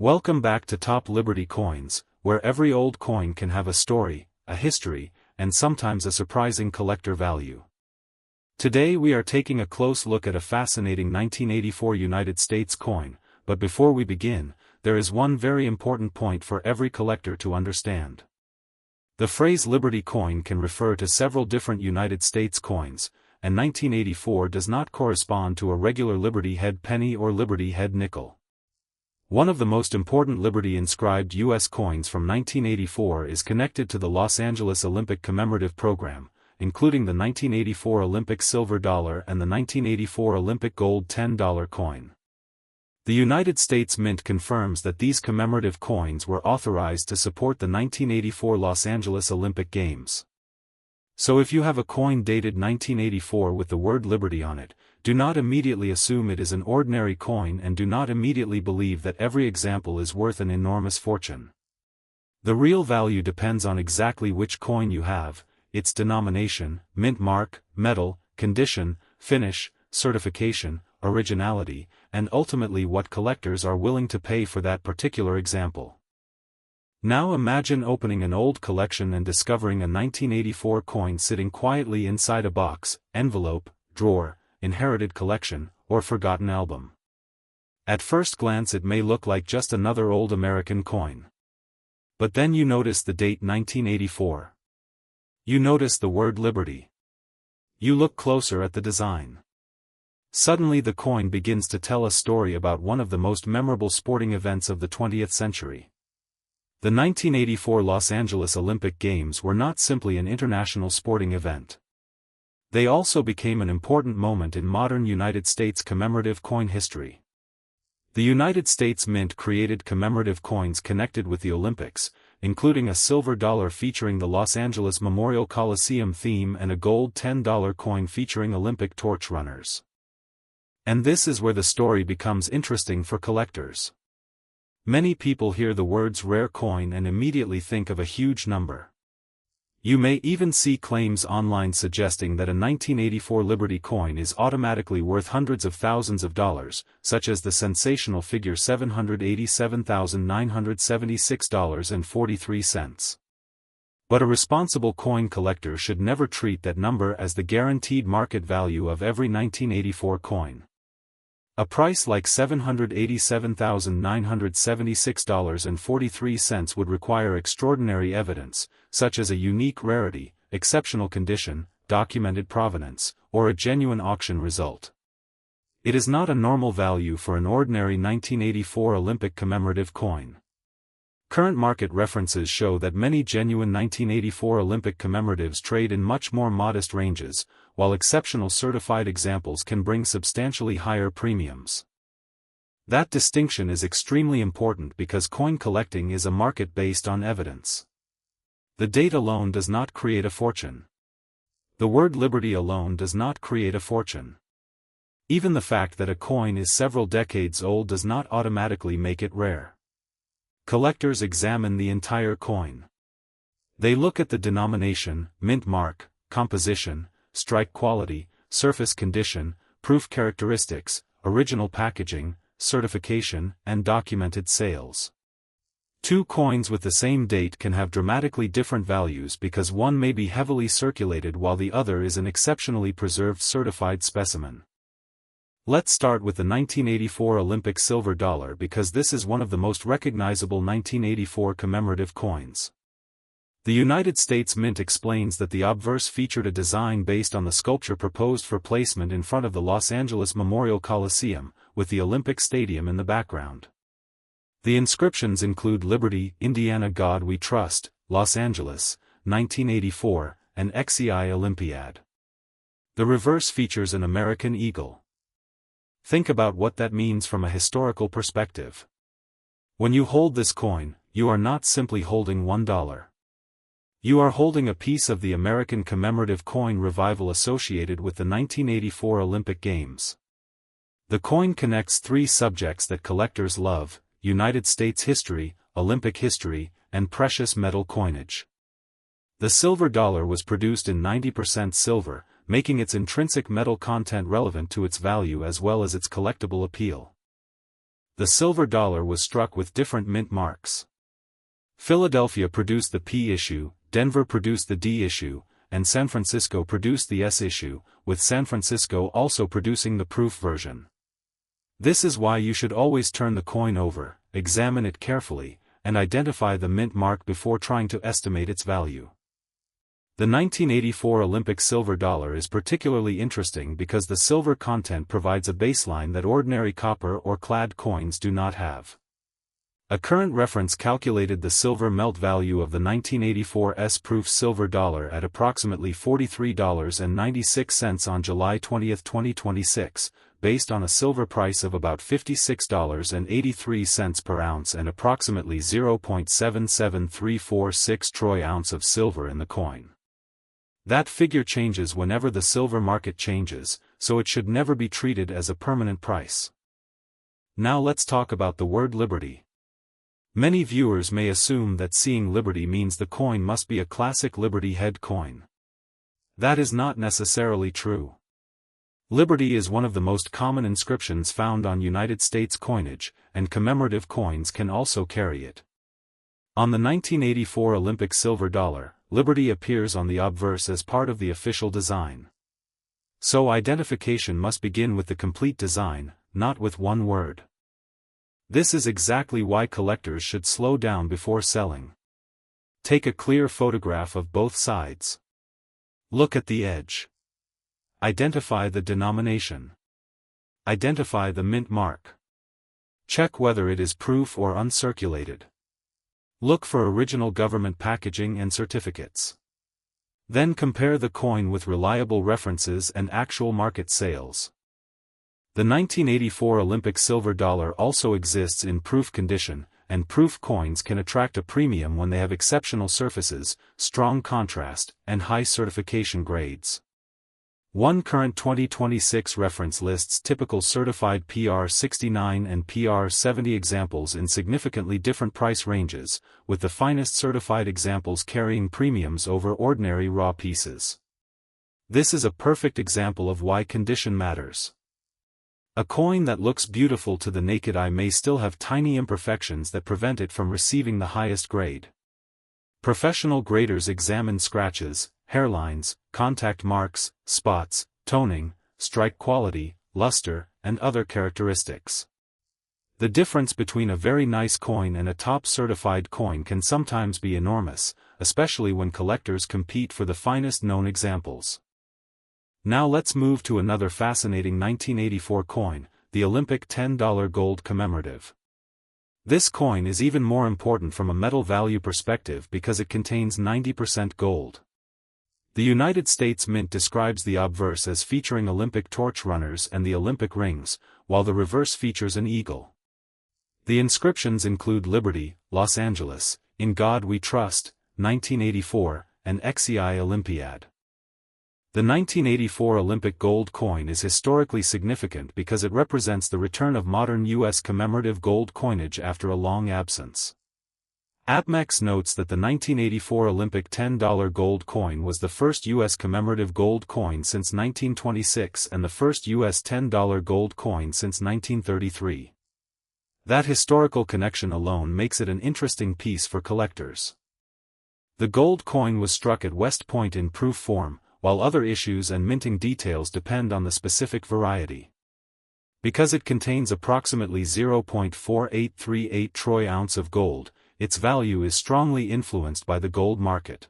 Welcome back to Top Liberty Coins, where every old coin can have a story, a history, and sometimes a surprising collector value. Today we are taking a close look at a fascinating 1984 United States coin, but before we begin, there is one very important point for every collector to understand. The phrase Liberty coin can refer to several different United States coins, and 1984 does not correspond to a regular Liberty head penny or Liberty head nickel. One of the most important Liberty-inscribed U.S. coins from 1984 is connected to the Los Angeles Olympic commemorative program, including the 1984 Olympic silver dollar and the 1984 Olympic gold $10 coin. The United States Mint confirms that these commemorative coins were authorized to support the 1984 Los Angeles Olympic Games. So if you have a coin dated 1984 with the word Liberty on it, do not immediately assume it is an ordinary coin and do not immediately believe that every example is worth an enormous fortune. The real value depends on exactly which coin you have, its denomination, mint mark, metal, condition, finish, certification, originality, and ultimately what collectors are willing to pay for that particular example. Now imagine opening an old collection and discovering a 1984 coin sitting quietly inside a box, envelope, drawer, inherited collection, or forgotten album. At first glance it may look like just another old American coin. But then you notice the date 1984. You notice the word Liberty. You look closer at the design. Suddenly the coin begins to tell a story about one of the most memorable sporting events of the 20th century. The 1984 Los Angeles Olympic Games were not simply an international sporting event. They also became an important moment in modern United States commemorative coin history. The United States Mint created commemorative coins connected with the Olympics, including a silver dollar featuring the Los Angeles Memorial Coliseum theme and a gold $10 coin featuring Olympic torch runners. And this is where the story becomes interesting for collectors. Many people hear the words rare coin and immediately think of a huge number. You may even see claims online suggesting that a 1984 Liberty coin is automatically worth hundreds of thousands of dollars, such as the sensational figure $787,976.43. But a responsible coin collector should never treat that number as the guaranteed market value of every 1984 coin. A price like $787,976.43 would require extraordinary evidence, such as a unique rarity, exceptional condition, documented provenance, or a genuine auction result. It is not a normal value for an ordinary 1984 Olympic commemorative coin. Current market references show that many genuine 1984 Olympic commemoratives trade in much more modest ranges, while exceptional certified examples can bring substantially higher premiums. That distinction is extremely important because coin collecting is a market based on evidence. The date alone does not create a fortune. The word Liberty alone does not create a fortune. Even the fact that a coin is several decades old does not automatically make it rare. Collectors examine the entire coin. They look at the denomination, mint mark, composition, strike quality, surface condition, proof characteristics, original packaging, certification, and documented sales. Two coins with the same date can have dramatically different values because one may be heavily circulated while the other is an exceptionally preserved certified specimen. Let's start with the 1984 Olympic silver dollar because this is one of the most recognizable 1984 commemorative coins. The United States Mint explains that the obverse featured a design based on the sculpture proposed for placement in front of the Los Angeles Memorial Coliseum, with the Olympic Stadium in the background. The inscriptions include Liberty, Indiana God We Trust, Los Angeles, 1984, and XCI Olympiad. The reverse features an American eagle. Think about what that means from a historical perspective. When you hold this coin, you are not simply holding $1. You are holding a piece of the American commemorative coin revival associated with the 1984 Olympic Games. The coin connects three subjects that collectors love: United States history, Olympic history, and precious metal coinage. The silver dollar was produced in 90% silver, making its intrinsic metal content relevant to its value as well as its collectible appeal. The silver dollar was struck with different mint marks. Philadelphia produced the P issue, Denver produced the D issue, and San Francisco produced the S issue, with San Francisco also producing the proof version. This is why you should always turn the coin over, examine it carefully, and identify the mint mark before trying to estimate its value. The 1984 Olympic silver dollar is particularly interesting because the silver content provides a baseline that ordinary copper or clad coins do not have. A current reference calculated the silver melt value of the 1984 S-proof silver dollar at approximately $43.96 on July 20, 2026, based on a silver price of about $56.83 per ounce and approximately 0.77346 troy ounce of silver in the coin. That figure changes whenever the silver market changes, so it should never be treated as a permanent price. Now let's talk about the word liberty. Many viewers may assume that seeing liberty means the coin must be a classic Liberty head coin. That is not necessarily true. Liberty is one of the most common inscriptions found on United States coinage, and commemorative coins can also carry it. On the 1984 Olympic silver dollar, Liberty appears on the obverse as part of the official design. So identification must begin with the complete design, not with one word. This is exactly why collectors should slow down before selling. Take a clear photograph of both sides. Look at the edge. Identify the denomination. Identify the mint mark. Check whether it is proof or uncirculated. Look for original government packaging and certificates. Then compare the coin with reliable references and actual market sales. The 1984 Olympic silver dollar also exists in proof condition, and proof coins can attract a premium when they have exceptional surfaces, strong contrast, and high certification grades. One current 2026 reference lists typical certified PR69 and PR70 examples in significantly different price ranges, with the finest certified examples carrying premiums over ordinary raw pieces. This is a perfect example of why condition matters. A coin that looks beautiful to the naked eye may still have tiny imperfections that prevent it from receiving the highest grade. Professional graders examine scratches, hairlines, contact marks, spots, toning, strike quality, luster, and other characteristics. The difference between a very nice coin and a top-certified coin can sometimes be enormous, especially when collectors compete for the finest known examples. Now let's move to another fascinating 1984 coin, the Olympic $10 gold commemorative. This coin is even more important from a metal value perspective because it contains 90% gold. The United States Mint describes the obverse as featuring Olympic torch runners and the Olympic rings, while the reverse features an eagle. The inscriptions include Liberty, Los Angeles, In God We Trust, 1984, and XCI Olympiad. The 1984 Olympic gold coin is historically significant because it represents the return of modern U.S. commemorative gold coinage after a long absence. APMEX notes that the 1984 Olympic $10 gold coin was the first U.S. commemorative gold coin since 1926 and the first U.S. $10 gold coin since 1933. That historical connection alone makes it an interesting piece for collectors. The gold coin was struck at West Point in proof form, while other issues and minting details depend on the specific variety. Because it contains approximately 0.4838 troy ounce of gold, its value is strongly influenced by the gold market.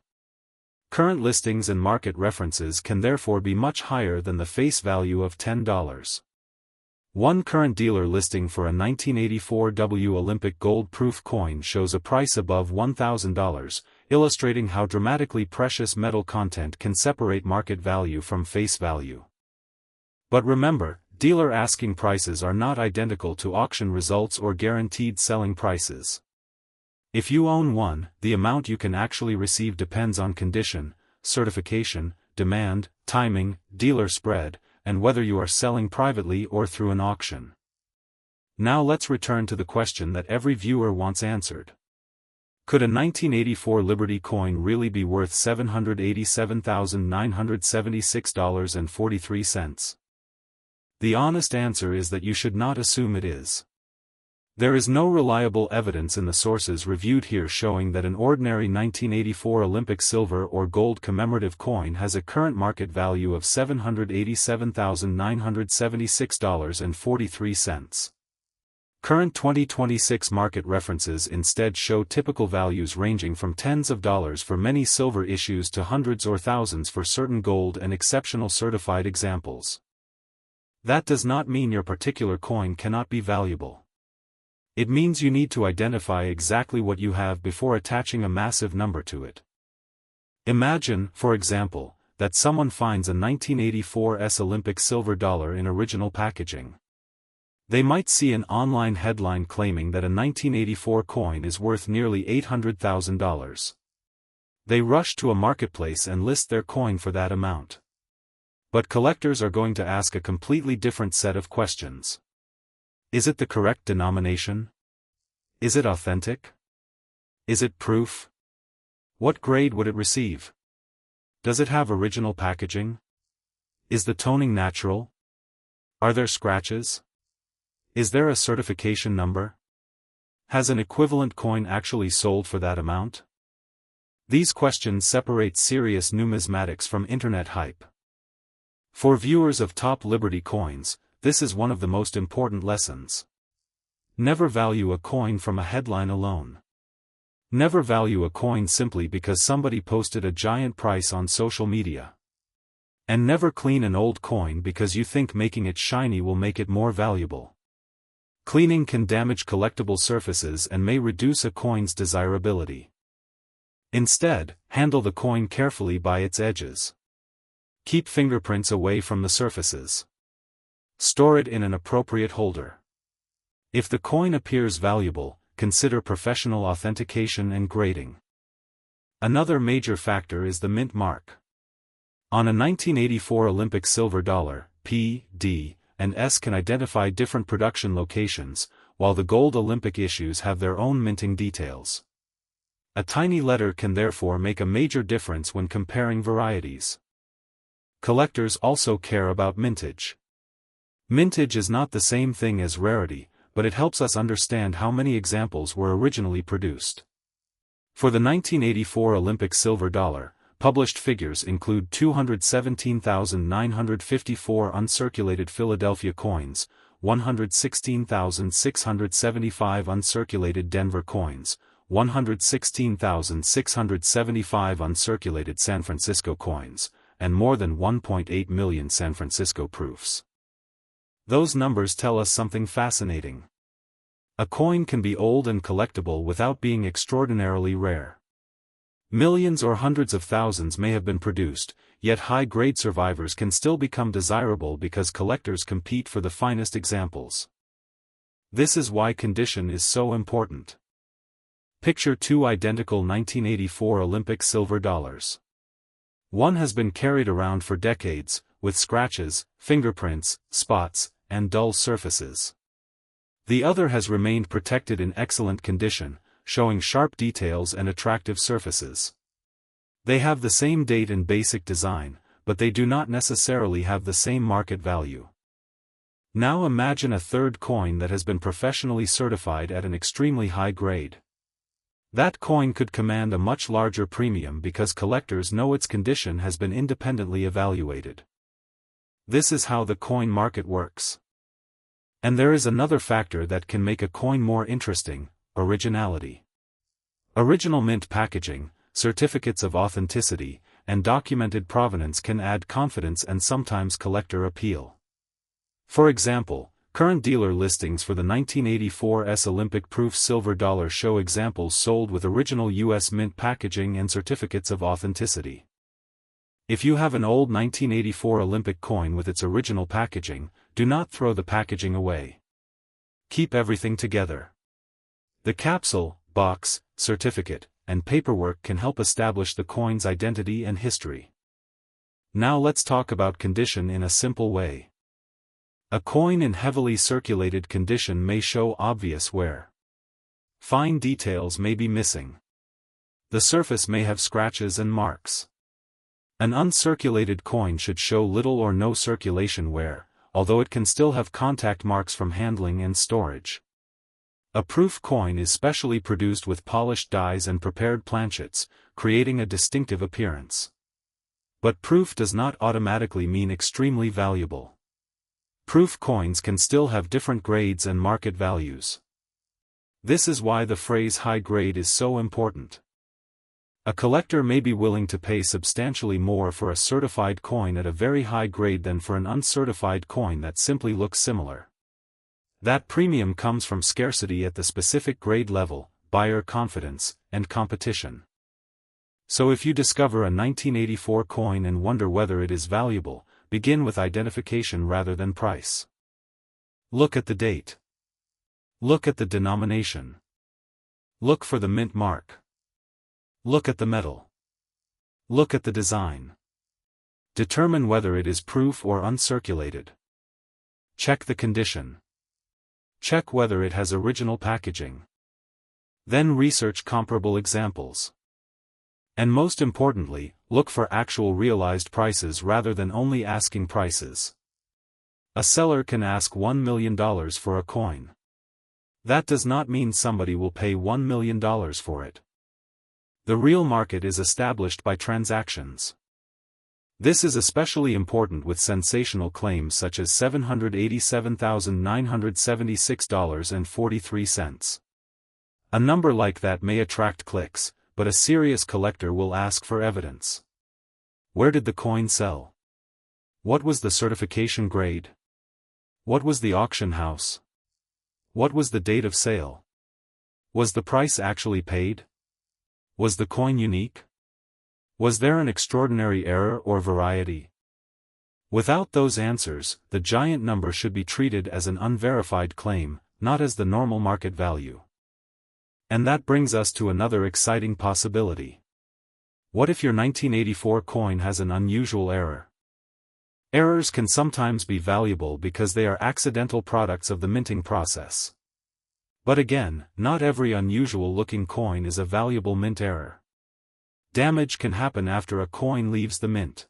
Current listings and market references can therefore be much higher than the face value of $10. One current dealer listing for a 1984 W Olympic gold proof coin shows a price above $1,000, illustrating how dramatically precious metal content can separate market value from face value. But remember, dealer asking prices are not identical to auction results or guaranteed selling prices. If you own one, the amount you can actually receive depends on condition, certification, demand, timing, dealer spread, and whether you are selling privately or through an auction. Now let's return to the question that every viewer wants answered. Could a 1984 Liberty coin really be worth $787,976.43? The honest answer is that you should not assume it is. There is no reliable evidence in the sources reviewed here showing that an ordinary 1984 Olympic silver or gold commemorative coin has a current market value of $787,976.43. Current 2026 market references instead show typical values ranging from tens of dollars for many silver issues to hundreds or thousands for certain gold and exceptional certified examples. That does not mean your particular coin cannot be valuable. It means you need to identify exactly what you have before attaching a massive number to it. Imagine, for example, that someone finds a 1984 Olympic silver dollar in original packaging. They might see an online headline claiming that a 1984 coin is worth nearly $800,000. They rush to a marketplace and list their coin for that amount. But collectors are going to ask a completely different set of questions. Is it the correct denomination? Is it authentic? Is it proof? What grade would it receive? Does it have original packaging? Is the toning natural? Are there scratches? Is there a certification number? Has an equivalent coin actually sold for that amount? These questions separate serious numismatics from internet hype. For viewers of top Liberty coins, this is one of the most important lessons. Never value a coin from a headline alone. Never value a coin simply because somebody posted a giant price on social media. And never clean an old coin because you think making it shiny will make it more valuable. Cleaning can damage collectible surfaces and may reduce a coin's desirability. Instead, handle the coin carefully by its edges. Keep fingerprints away from the surfaces. Store it in an appropriate holder. If the coin appears valuable, consider professional authentication and grading. Another major factor is the mint mark. On a 1984 Olympic silver dollar, P, D, and S can identify different production locations, while the gold Olympic issues have their own minting details. A tiny letter can therefore make a major difference when comparing varieties. Collectors also care about mintage. Mintage is not the same thing as rarity, but it helps us understand how many examples were originally produced. For the 1984 Olympic silver dollar, published figures include 217,954 uncirculated Philadelphia coins, 116,675 uncirculated Denver coins, 116,675 uncirculated San Francisco coins, and more than 1.8 million San Francisco proofs. Those numbers tell us something fascinating. A coin can be old and collectible without being extraordinarily rare. Millions or hundreds of thousands may have been produced, yet high-grade survivors can still become desirable because collectors compete for the finest examples. This is why condition is so important. Picture two identical 1984 Olympic silver dollars. One has been carried around for decades, with scratches, fingerprints, spots, and dull surfaces. The other has remained protected in excellent condition, showing sharp details and attractive surfaces. They have the same date and basic design, but they do not necessarily have the same market value. Now imagine a third coin that has been professionally certified at an extremely high grade. That coin could command a much larger premium because collectors know its condition has been independently evaluated. This is how the coin market works. And there is another factor that can make a coin more interesting: originality. Original mint packaging, certificates of authenticity, and documented provenance can add confidence and sometimes collector appeal. For example, current dealer listings for the 1984 Olympic proof silver dollar show examples sold with original U.S. mint packaging and certificates of authenticity. If you have an old 1984 Olympic coin with its original packaging, do not throw the packaging away. Keep everything together. The capsule, box, certificate, and paperwork can help establish the coin's identity and history. Now let's talk about condition in a simple way. A coin in heavily circulated condition may show obvious wear. Fine details may be missing. The surface may have scratches and marks. An uncirculated coin should show little or no circulation wear, although it can still have contact marks from handling and storage. A proof coin is specially produced with polished dies and prepared planchets, creating a distinctive appearance. But proof does not automatically mean extremely valuable. Proof coins can still have different grades and market values. This is why the phrase high grade is so important. A collector may be willing to pay substantially more for a certified coin at a very high grade than for an uncertified coin that simply looks similar. That premium comes from scarcity at the specific grade level, buyer confidence, and competition. So if you discover a 1984 coin and wonder whether it is valuable, begin with identification rather than price. Look at the date. Look at the denomination. Look for the mint mark. Look at the metal. Look at the design. Determine whether it is proof or uncirculated. Check the condition. Check whether it has original packaging. Then research comparable examples. And most importantly, look for actual realized prices rather than only asking prices. A seller can ask $1 million for a coin. That does not mean somebody will pay $1 million for it. The real market is established by transactions. This is especially important with sensational claims such as $787,976.43. A number like that may attract clicks, but a serious collector will ask for evidence. Where did the coin sell? What was the certification grade? What was the auction house? What was the date of sale? Was the price actually paid? Was the coin unique? Was there an extraordinary error or variety? Without those answers, the giant number should be treated as an unverified claim, not as the normal market value. And that brings us to another exciting possibility. What if your 1984 coin has an unusual error? Errors can sometimes be valuable because they are accidental products of the minting process. But again, not every unusual-looking coin is a valuable mint error. Damage can happen after a coin leaves the mint.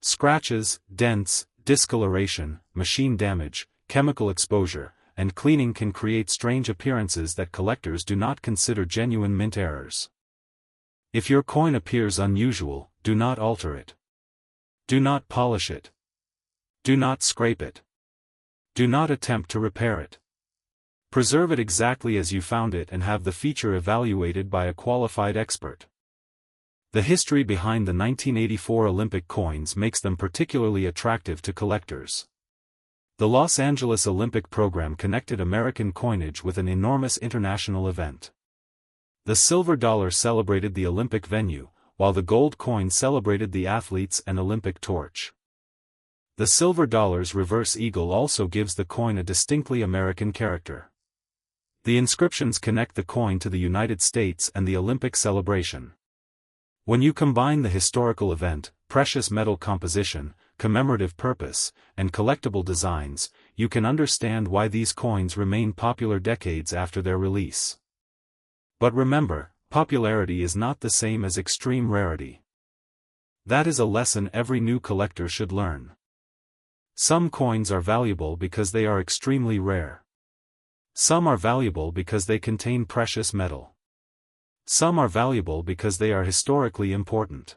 Scratches, dents, discoloration, machine damage, chemical exposure, and cleaning can create strange appearances that collectors do not consider genuine mint errors. If your coin appears unusual, do not alter it. Do not polish it. Do not scrape it. Do not attempt to repair it. Preserve it exactly as you found it and have the feature evaluated by a qualified expert. The history behind the 1984 Olympic coins makes them particularly attractive to collectors. The Los Angeles Olympic program connected American coinage with an enormous international event. The silver dollar celebrated the Olympic venue, while the gold coin celebrated the athletes and Olympic torch. The silver dollar's reverse eagle also gives the coin a distinctly American character. The inscriptions connect the coin to the United States and the Olympic celebration. When you combine the historical event, precious metal composition, commemorative purpose, and collectible designs, you can understand why these coins remain popular decades after their release. But remember, popularity is not the same as extreme rarity. That is a lesson every new collector should learn. Some coins are valuable because they are extremely rare. Some are valuable because they contain precious metal. Some are valuable because they are historically important.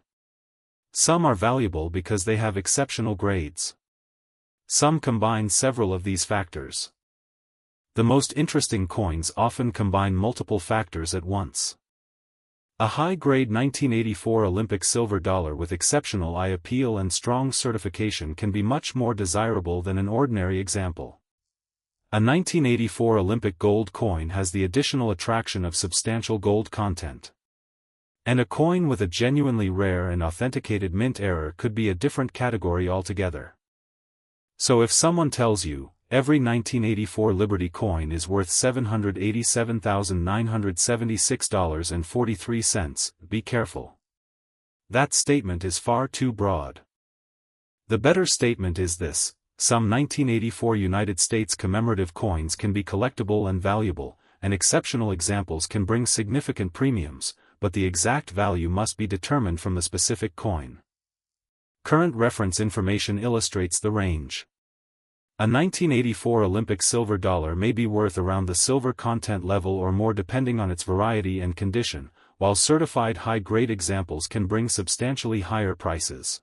Some are valuable because they have exceptional grades. Some combine several of these factors. The most interesting coins often combine multiple factors at once. A high-grade 1984 Olympic silver dollar with exceptional eye appeal and strong certification can be much more desirable than an ordinary example. A 1984 Olympic gold coin has the additional attraction of substantial gold content. And a coin with a genuinely rare and authenticated mint error could be a different category altogether. So if someone tells you, every 1984 Liberty coin is worth $787,976.43, be careful. That statement is far too broad. The better statement is this: some 1984 United States commemorative coins can be collectible and valuable, and exceptional examples can bring significant premiums, but the exact value must be determined from the specific coin. Current reference information illustrates the range. A 1984 Olympic silver dollar may be worth around the silver content level or more depending on its variety and condition, while certified high-grade examples can bring substantially higher prices.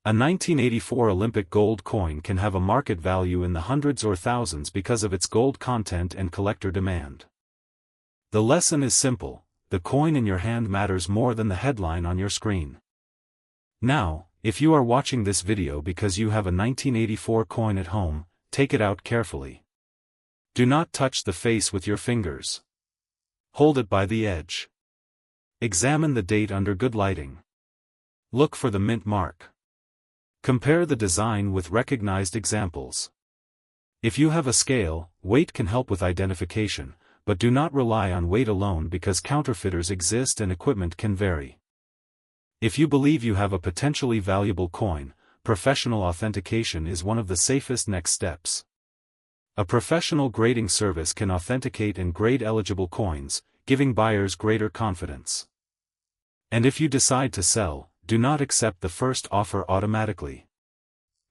A 1984 Olympic gold coin can have a market value in the hundreds or thousands because of its gold content and collector demand. The lesson is simple: the coin in your hand matters more than the headline on your screen. Now, if you are watching this video because you have a 1984 coin at home, take it out carefully. Do not touch the face with your fingers. Hold it by the edge. Examine the date under good lighting. Look for the mint mark. Compare the design with recognized examples. If you have a scale, weight can help with identification, but do not rely on weight alone because counterfeiters exist and equipment can vary. If you believe you have a potentially valuable coin, professional authentication is one of the safest next steps. A professional grading service can authenticate and grade eligible coins, giving buyers greater confidence. And if you decide to sell, do not accept the first offer automatically.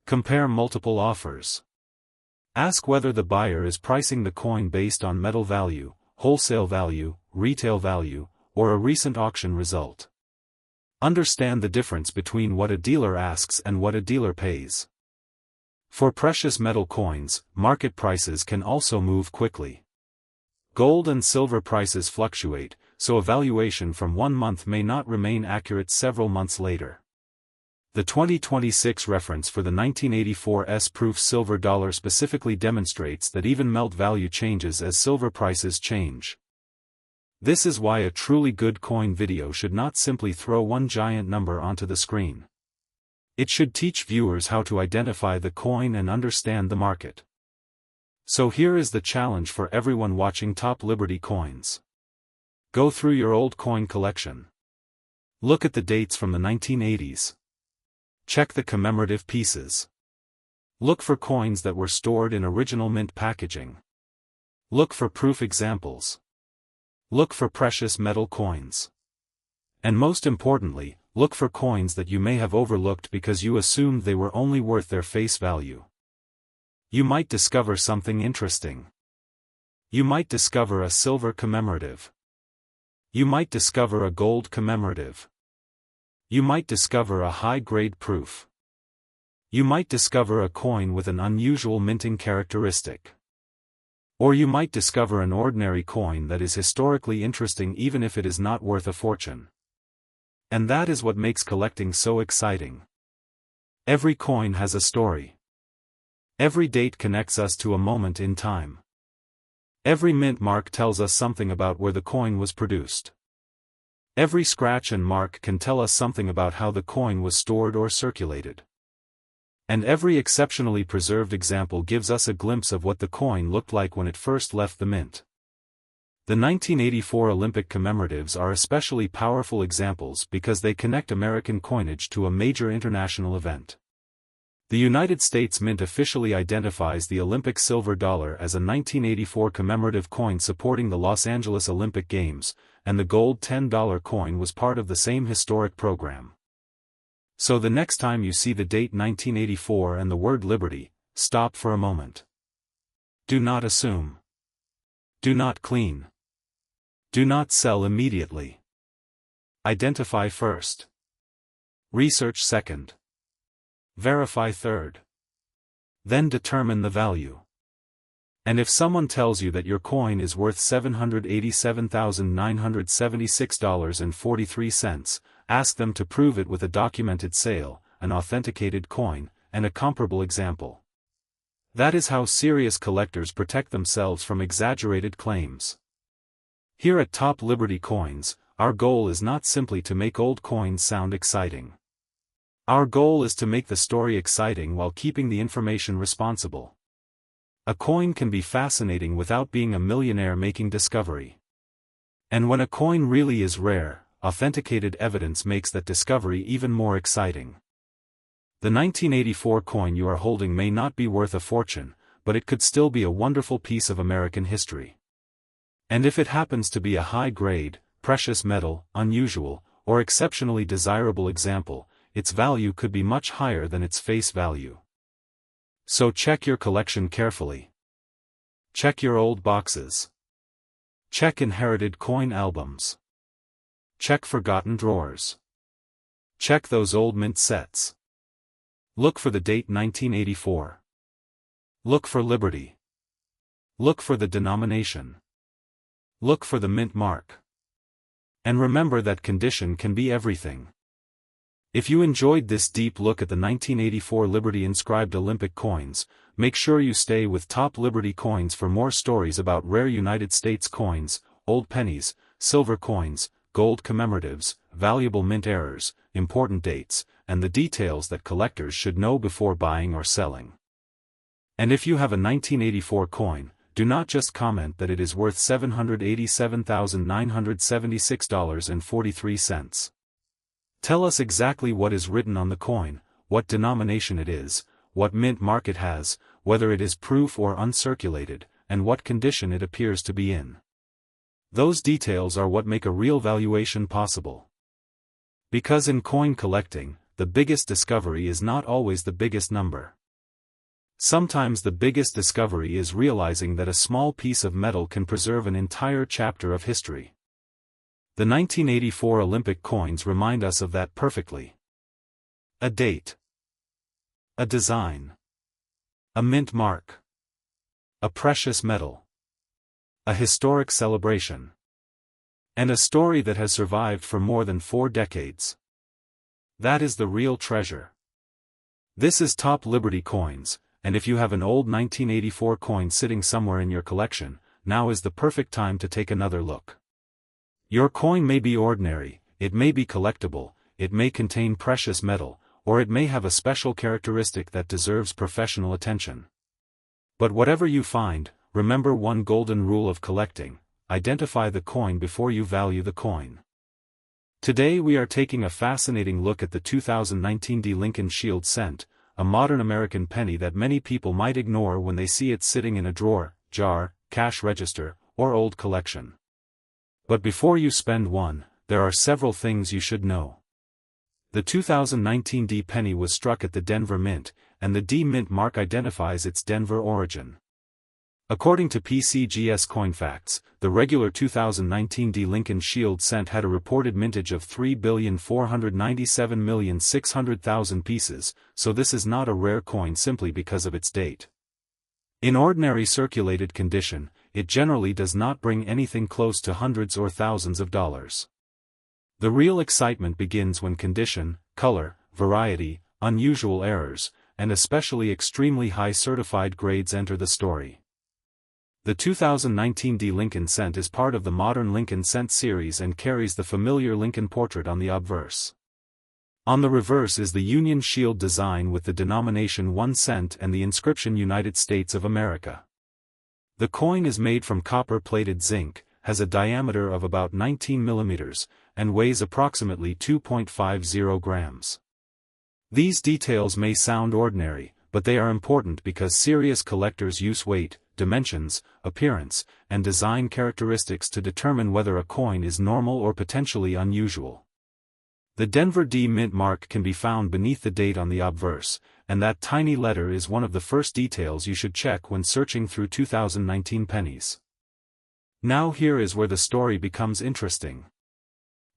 Compare multiple offers. Ask whether the buyer is pricing the coin based on metal value, wholesale value, retail value, or a recent auction result. Understand the difference between what a dealer asks and what a dealer pays. For precious metal coins, market prices can also move quickly. Gold and silver prices fluctuate, so a valuation from 1 month may not remain accurate several months later. The 2026 reference for the 1984 S-proof silver dollar specifically demonstrates that even melt value changes as silver prices change. This is why a truly good coin video should not simply throw one giant number onto the screen. It should teach viewers how to identify the coin and understand the market. So here is the challenge for everyone watching Top Liberty Coins. Go through your old coin collection. Look at the dates from the 1980s. Check the commemorative pieces. Look for coins that were stored in original mint packaging. Look for proof examples. Look for precious metal coins. And most importantly, look for coins that you may have overlooked because you assumed they were only worth their face value. You might discover something interesting. You might discover a silver commemorative. You might discover a gold commemorative. You might discover a high-grade proof. You might discover a coin with an unusual minting characteristic. Or you might discover an ordinary coin that is historically interesting even if it is not worth a fortune. And that is what makes collecting so exciting. Every coin has a story. Every date connects us to a moment in time. Every mint mark tells us something about where the coin was produced. Every scratch and mark can tell us something about how the coin was stored or circulated. And every exceptionally preserved example gives us a glimpse of what the coin looked like when it first left the mint. The 1984 Olympic commemoratives are especially powerful examples because they connect American coinage to a major international event. The United States Mint officially identifies the Olympic silver dollar as a 1984 commemorative coin supporting the Los Angeles Olympic Games, and the gold $10 coin was part of the same historic program. So the next time you see the date 1984 and the word Liberty, stop for a moment. Do not assume. Do not clean. Do not sell immediately. Identify first. Research second. Verify third. Then determine the value. And if someone tells you that your coin is worth $787,976.43, ask them to prove it with a documented sale, an authenticated coin, and a comparable example. That is how serious collectors protect themselves from exaggerated claims. Here at Top Liberty Coins, our goal is not simply to make old coins sound exciting. Our goal is to make the story exciting while keeping the information responsible. A coin can be fascinating without being a millionaire making discovery. And when a coin really is rare, authenticated evidence makes that discovery even more exciting. The 1984 coin you are holding may not be worth a fortune, but it could still be a wonderful piece of American history. And if it happens to be a high-grade, precious metal, unusual, or exceptionally desirable example, its value could be much higher than its face value. So check your collection carefully. Check your old boxes. Check inherited coin albums. Check forgotten drawers. Check those old mint sets. Look for the date 1984. Look for Liberty. Look for the denomination. Look for the mint mark. And remember that condition can be everything. If you enjoyed this deep look at the 1984 Liberty inscribed Olympic coins, make sure you stay with Top Liberty Coins for more stories about rare United States coins, old pennies, silver coins, gold commemoratives, valuable mint errors, important dates, and the details that collectors should know before buying or selling. And if you have a 1984 coin, do not just comment that it is worth $787,976.43. Tell us exactly what is written on the coin, what denomination it is, what mint mark it has, whether it is proof or uncirculated, and what condition it appears to be in. Those details are what make a real valuation possible. Because in coin collecting, the biggest discovery is not always the biggest number. Sometimes the biggest discovery is realizing that a small piece of metal can preserve an entire chapter of history. The 1984 Olympic coins remind us of that perfectly. A date. A design. A mint mark. A precious metal. A historic celebration. And a story that has survived for more than 4 decades. That is the real treasure. This is Top Liberty Coins, and if you have an old 1984 coin sitting somewhere in your collection, now is the perfect time to take another look. Your coin may be ordinary, it may be collectible, it may contain precious metal, or it may have a special characteristic that deserves professional attention. But whatever you find, remember one golden rule of collecting: identify the coin before you value the coin. Today we are taking a fascinating look at the 2019 D Lincoln Shield cent, a modern American penny that many people might ignore when they see it sitting in a drawer, jar, cash register, or old collection. But before you spend one, there are several things you should know. The 2019 D penny was struck at the Denver Mint, and the D Mint mark identifies its Denver origin. According to PCGS Coin Facts, the regular 2019 D Lincoln Shield cent had a reported mintage of 3,497,600,000 pieces, so this is not a rare coin simply because of its date. In ordinary circulated condition, it generally does not bring anything close to hundreds or thousands of dollars. The real excitement begins when condition, color, variety, unusual errors, and especially extremely high certified grades enter the story. The 2019 D Lincoln cent is part of the modern Lincoln cent series and carries the familiar Lincoln portrait on the obverse. On the reverse is the Union Shield design with the denomination 1 cent and the inscription United States of America. The coin is made from copper-plated zinc, has a diameter of about 19 millimeters, and weighs approximately 2.50 grams. These details may sound ordinary, but they are important because serious collectors use weight, dimensions, appearance, and design characteristics to determine whether a coin is normal or potentially unusual. The Denver D Mint mark can be found beneath the date on the obverse, and that tiny letter is one of the first details you should check when searching through 2019 pennies. Now here is where the story becomes interesting.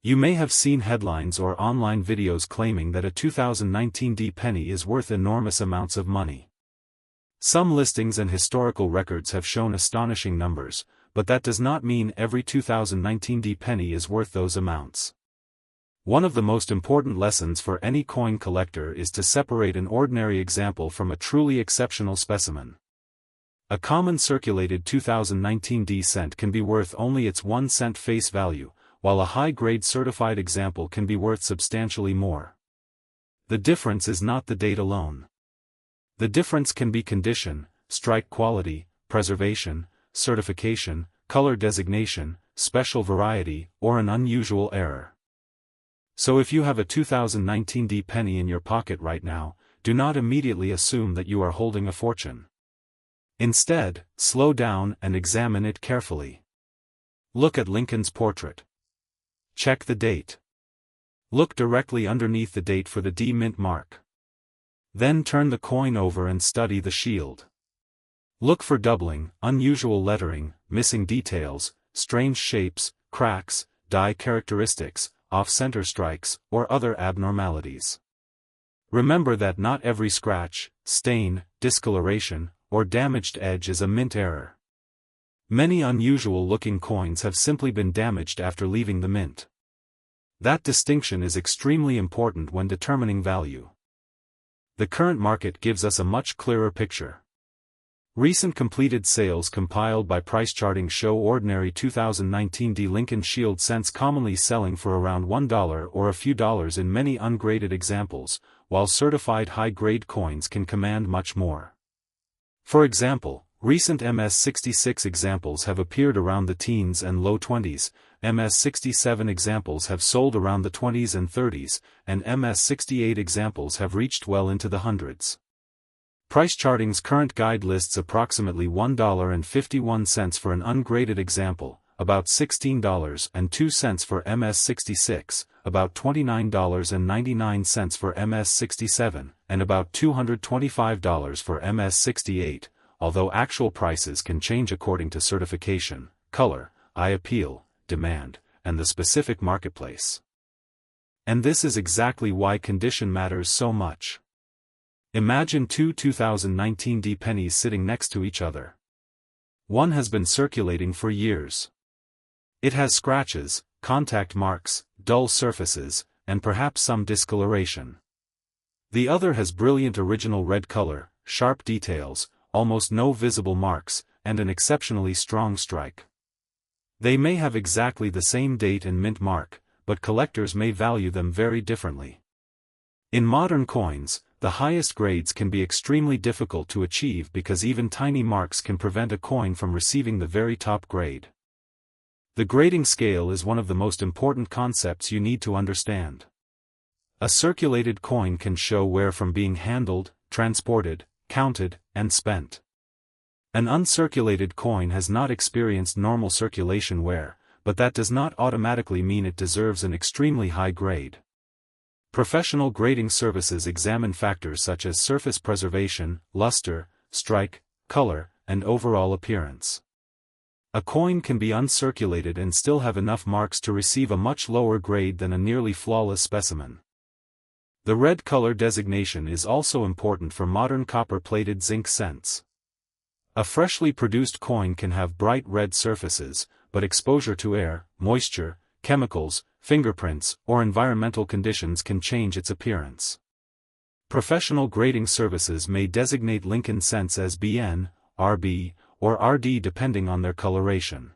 You may have seen headlines or online videos claiming that a 2019 D penny is worth enormous amounts of money. Some listings and historical records have shown astonishing numbers, but that does not mean every 2019 D penny is worth those amounts. One of the most important lessons for any coin collector is to separate an ordinary example from a truly exceptional specimen. A common circulated 2019 D cent can be worth only its 1 cent face value, while a high-grade certified example can be worth substantially more. The difference is not the date alone. The difference can be condition, strike quality, preservation, certification, color designation, special variety, or an unusual error. So if you have a 2019 D penny in your pocket right now, do not immediately assume that you are holding a fortune. Instead, slow down and examine it carefully. Look at Lincoln's portrait. Check the date. Look directly underneath the date for the D Mint mark. Then turn the coin over and study the shield. Look for doubling, unusual lettering, missing details, strange shapes, cracks, die characteristics, off-center strikes, or other abnormalities. Remember that not every scratch, stain, discoloration, or damaged edge is a mint error. Many unusual-looking coins have simply been damaged after leaving the mint. That distinction is extremely important when determining value. The current market gives us a much clearer picture. Recent completed sales compiled by price charting show ordinary 2019 D Lincoln Shield cents commonly selling for around $1 or a few dollars in many ungraded examples, while certified high-grade coins can command much more. For example, recent MS-66 examples have appeared around the teens and low 20s, MS-67 examples have sold around the 20s and 30s, and MS-68 examples have reached well into the hundreds. Price Charting's current guide lists approximately $1.51 for an ungraded example, about $16.02 for MS-66, about $29.99 for MS-67, and about $225 for MS-68, although actual prices can change according to certification, color, eye appeal, demand, and the specific marketplace. And this is exactly why condition matters so much. Imagine two 2019 D pennies sitting next to each other. One has been circulating for years. It has scratches, contact marks, dull surfaces, and perhaps some discoloration. The other has brilliant original red color, sharp details, almost no visible marks, and an exceptionally strong strike. They may have exactly the same date and mint mark, but collectors may value them very differently. In modern coins, the highest grades can be extremely difficult to achieve because even tiny marks can prevent a coin from receiving the very top grade. The grading scale is one of the most important concepts you need to understand. A circulated coin can show wear from being handled, transported, counted, and spent. An uncirculated coin has not experienced normal circulation wear, but that does not automatically mean it deserves an extremely high grade. Professional grading services examine factors such as surface preservation, luster, strike, color, and overall appearance. A coin can be uncirculated and still have enough marks to receive a much lower grade than a nearly flawless specimen. The red color designation is also important for modern copper-plated zinc cents. A freshly produced coin can have bright red surfaces, but exposure to air, moisture, chemicals, fingerprints, or environmental conditions can change its appearance. Professional grading services may designate Lincoln cents as BN, RB, or RD depending on their coloration.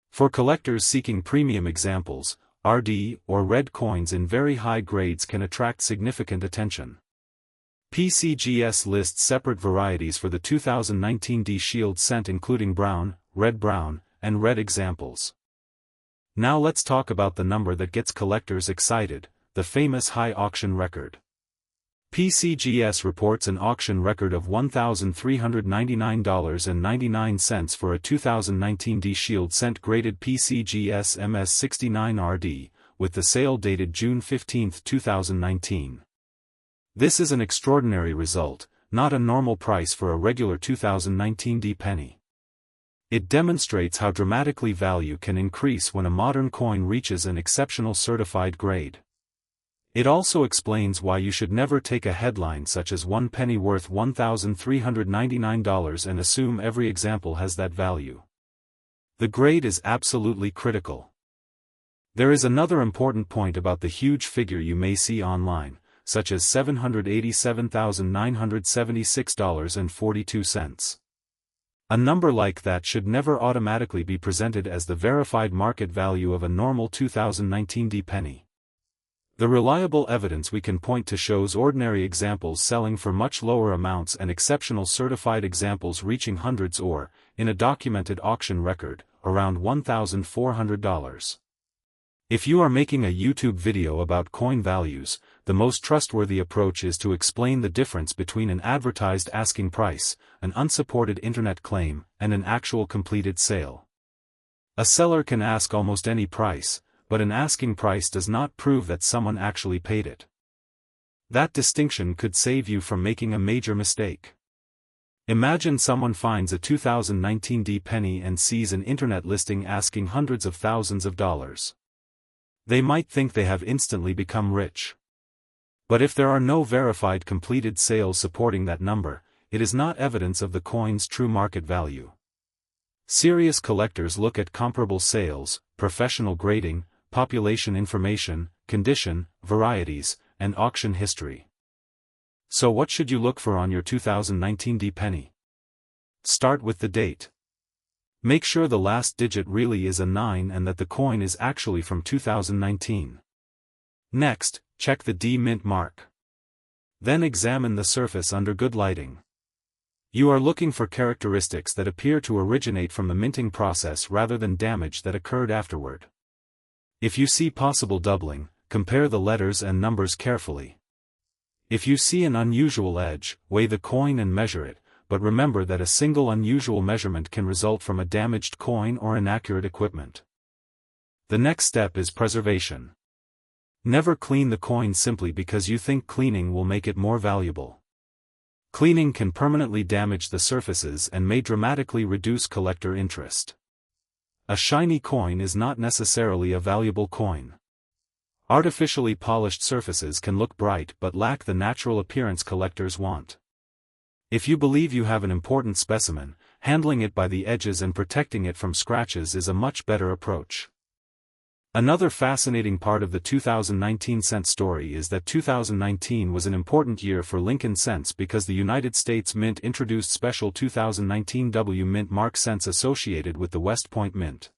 For collectors seeking premium examples, RD or red coins in very high grades can attract significant attention. PCGS lists separate varieties for the 2019 D Shield cent including brown, and red examples. Now let's talk about the number that gets collectors excited, the famous high auction record. PCGS reports an auction record of $1,399.99 for a 2019 D Shield cent graded PCGS MS69RD, with the sale dated June 15, 2019. This is an extraordinary result, not a normal price for a regular 2019 D penny. It demonstrates how dramatically value can increase when a modern coin reaches an exceptional certified grade. It also explains why you should never take a headline such as "one penny worth $1,399" and assume every example has that value. The grade is absolutely critical. There is another important point about the huge figure you may see online, such as $787,976.42. A number like that should never automatically be presented as the verified market value of a normal 2019 D penny. The reliable evidence we can point to shows ordinary examples selling for much lower amounts and exceptional certified examples reaching hundreds or, in a documented auction record, around $1,400. If you are making a YouTube video about coin values, the most trustworthy approach is to explain the difference between an advertised asking price, an unsupported internet claim, and an actual completed sale. A seller can ask almost any price, but an asking price does not prove that someone actually paid it. That distinction could save you from making a major mistake. Imagine someone finds a 2019 D penny and sees an internet listing asking hundreds of thousands of dollars. They might think they have instantly become rich. But if there are no verified completed sales supporting that number, it is not evidence of the coin's true market value. Serious collectors look at comparable sales, professional grading, population information, condition, varieties, and auction history. So what should you look for on your 2019 D penny? Start with the date. Make sure the last digit really is a 9 and that the coin is actually from 2019. Next, check the D mint mark. Then examine the surface under good lighting. You are looking for characteristics that appear to originate from the minting process rather than damage that occurred afterward. If you see possible doubling, compare the letters and numbers carefully. If you see an unusual edge, weigh the coin and measure it, but remember that a single unusual measurement can result from a damaged coin or inaccurate equipment. The next step is preservation. Never clean the coin simply because you think cleaning will make it more valuable. Cleaning can permanently damage the surfaces and may dramatically reduce collector interest. A shiny coin is not necessarily a valuable coin. Artificially polished surfaces can look bright but lack the natural appearance collectors want. If you believe you have an important specimen, handling it by the edges and protecting it from scratches is a much better approach. Another fascinating part of the 2019 cent story is that 2019 was an important year for Lincoln cents because the United States Mint introduced special 2019 W Mint mark cents associated with the West Point Mint.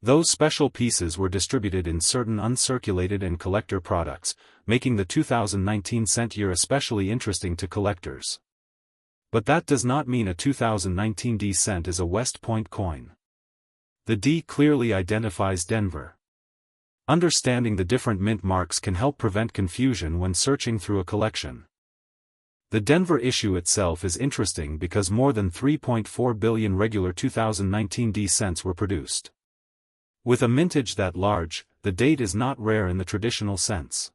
Those special pieces were distributed in certain uncirculated and collector products, making the 2019 cent year especially interesting to collectors. But that does not mean a 2019 D cent is a West Point coin. The D clearly identifies Denver. Understanding the different mint marks can help prevent confusion when searching through a collection. The Denver issue itself is interesting because more than 3.4 billion regular 2019 D cents were produced. With a mintage that large, the date is not rare in the traditional sense.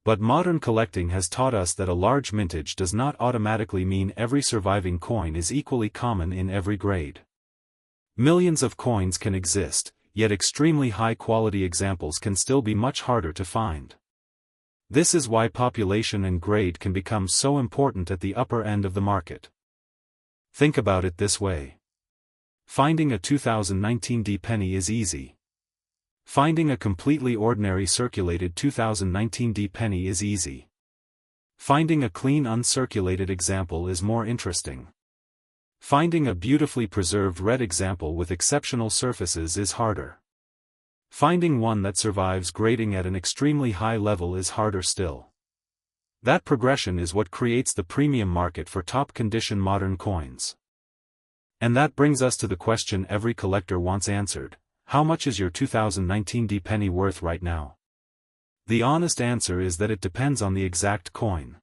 But modern collecting has taught us that a large mintage does not automatically mean every surviving coin is equally common in every grade. Millions of coins can exist, yet extremely high-quality examples can still be much harder to find. This is why population and grade can become so important at the upper end of the market. Think about it this way. Finding a 2019 D penny is easy. Finding a completely ordinary circulated 2019 D penny is easy. Finding a clean uncirculated example is more interesting. Finding a beautifully preserved red example with exceptional surfaces is harder. Finding one that survives grading at an extremely high level is harder still. That progression is what creates the premium market for top-condition modern coins. And that brings us to the question every collector wants answered: how much is your 2019 D penny worth right now? The honest answer is that it depends on the exact coin.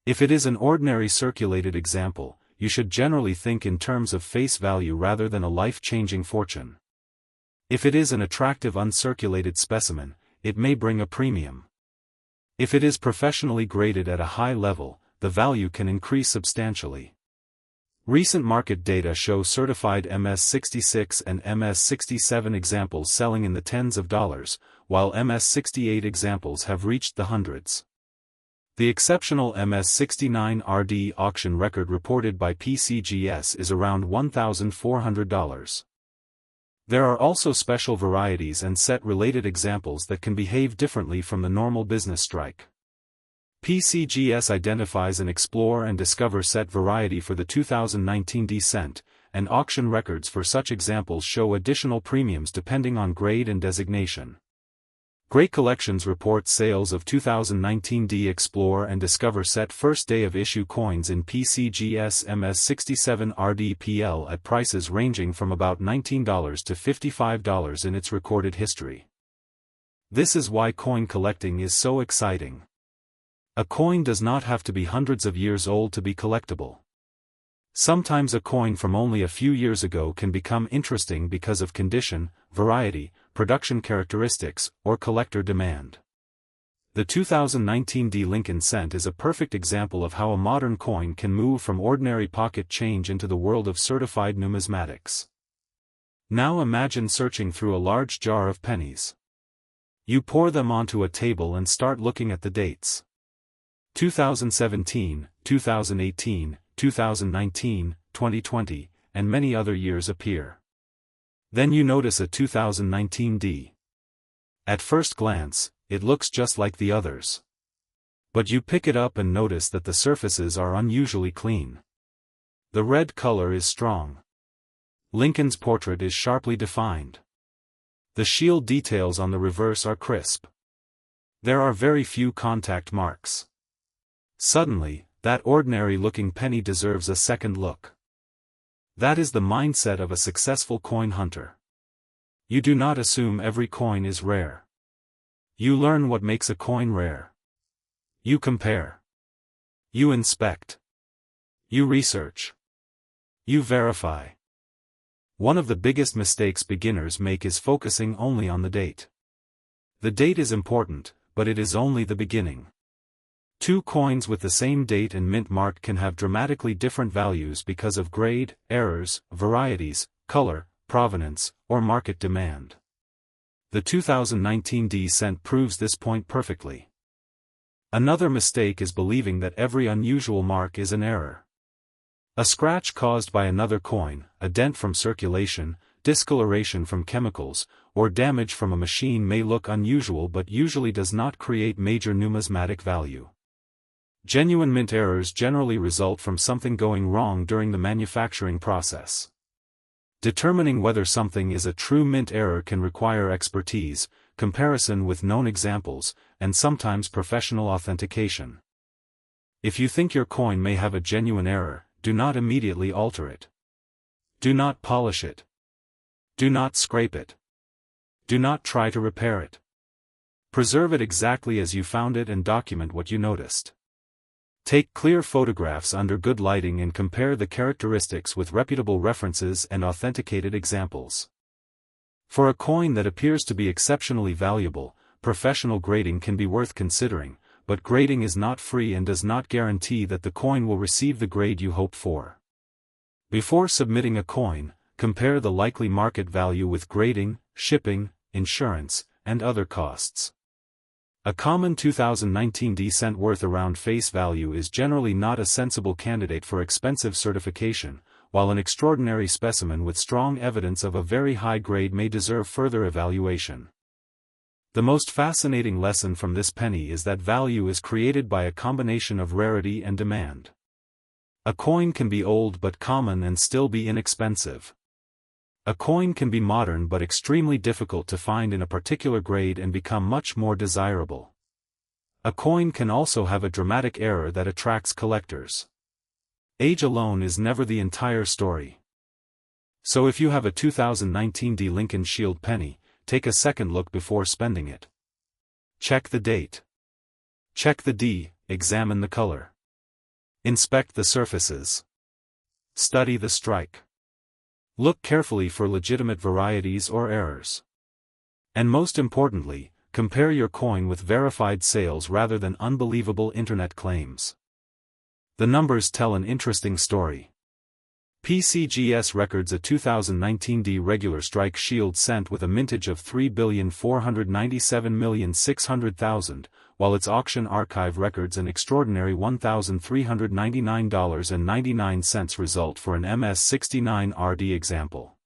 If it is an ordinary circulated example, you should generally think in terms of face value rather than a life-changing fortune. If it is an attractive uncirculated specimen, it may bring a premium. If it is professionally graded at a high level, the value can increase substantially. Recent market data show certified MS-66 and MS-67 examples selling in the tens of dollars, while MS-68 examples have reached the hundreds. The exceptional MS-69 RD auction record reported by PCGS is around $1,400. There are also special varieties and set-related examples that can behave differently from the normal business strike. PCGS identifies an Explore and Discover set variety for the 2019 D cent, and auction records for such examples show additional premiums depending on grade and designation. Great Collections reports sales of 2019 D Explore and Discover set first day of issue coins in PCGS MS67 RDPL at prices ranging from about $19 to $55 in its recorded history. This is why coin collecting is so exciting. A coin does not have to be hundreds of years old to be collectible. Sometimes a coin from only a few years ago can become interesting because of condition, variety, production characteristics, or collector demand. The 2019 D Lincoln cent is a perfect example of how a modern coin can move from ordinary pocket change into the world of certified numismatics. Now imagine searching through a large jar of pennies. You pour them onto a table and start looking at the dates. 2017, 2018, 2019, 2020, and many other years appear. Then you notice a 2019 D. At first glance, it looks just like the others. But you pick it up and notice that the surfaces are unusually clean. The red color is strong. Lincoln's portrait is sharply defined. The shield details on the reverse are crisp. There are very few contact marks. Suddenly, that ordinary-looking penny deserves a second look. That is the mindset of a successful coin hunter. You do not assume every coin is rare. You learn what makes a coin rare. You compare. You inspect. You research. You verify. One of the biggest mistakes beginners make is focusing only on the date. The date is important, but it is only the beginning. Two coins with the same date and mint mark can have dramatically different values because of grade, errors, varieties, color, provenance, or market demand. The 2019 D cent proves this point perfectly. Another mistake is believing that every unusual mark is an error. A scratch caused by another coin, a dent from circulation, discoloration from chemicals, or damage from a machine may look unusual but usually does not create major numismatic value. Genuine mint errors generally result from something going wrong during the manufacturing process. Determining whether something is a true mint error can require expertise, comparison with known examples, and sometimes professional authentication. If you think your coin may have a genuine error, do not immediately alter it. Do not polish it. Do not scrape it. Do not try to repair it. Preserve it exactly as you found it and document what you noticed. Take clear photographs under good lighting and compare the characteristics with reputable references and authenticated examples. For a coin that appears to be exceptionally valuable, professional grading can be worth considering, but grading is not free and does not guarantee that the coin will receive the grade you hope for. Before submitting a coin, compare the likely market value with grading, shipping, insurance, and other costs. A common 2019 D cent worth around face value is generally not a sensible candidate for expensive certification, while an extraordinary specimen with strong evidence of a very high grade may deserve further evaluation. The most fascinating lesson from this penny is that value is created by a combination of rarity and demand. A coin can be old but common and still be inexpensive. A coin can be modern but extremely difficult to find in a particular grade and become much more desirable. A coin can also have a dramatic error that attracts collectors. Age alone is never the entire story. So if you have a 2019 D Lincoln Shield penny, take a second look before spending it. Check the date. Check the D, examine the color. Inspect the surfaces. Study the strike. Look carefully for legitimate varieties or errors. And most importantly, compare your coin with verified sales rather than unbelievable internet claims. The numbers tell an interesting story. PCGS records a 2019 D regular strike shield cent with a mintage of 3,497,600,000, while its auction archive records an extraordinary $1,399.99 result for an MS69RD example.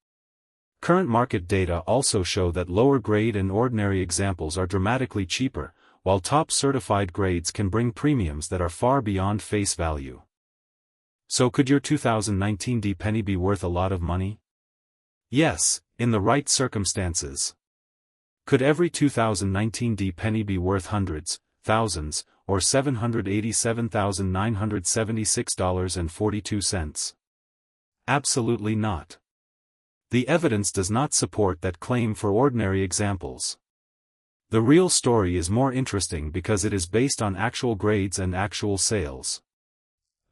Current market data also show that lower grade and ordinary examples are dramatically cheaper, while top certified grades can bring premiums that are far beyond face value. So could your 2019 D penny be worth a lot of money? Yes, in the right circumstances. Could every 2019 D penny be worth hundreds, thousands, or $787,976.42? Absolutely not. The evidence does not support that claim for ordinary examples. The real story is more interesting because it is based on actual grades and actual sales.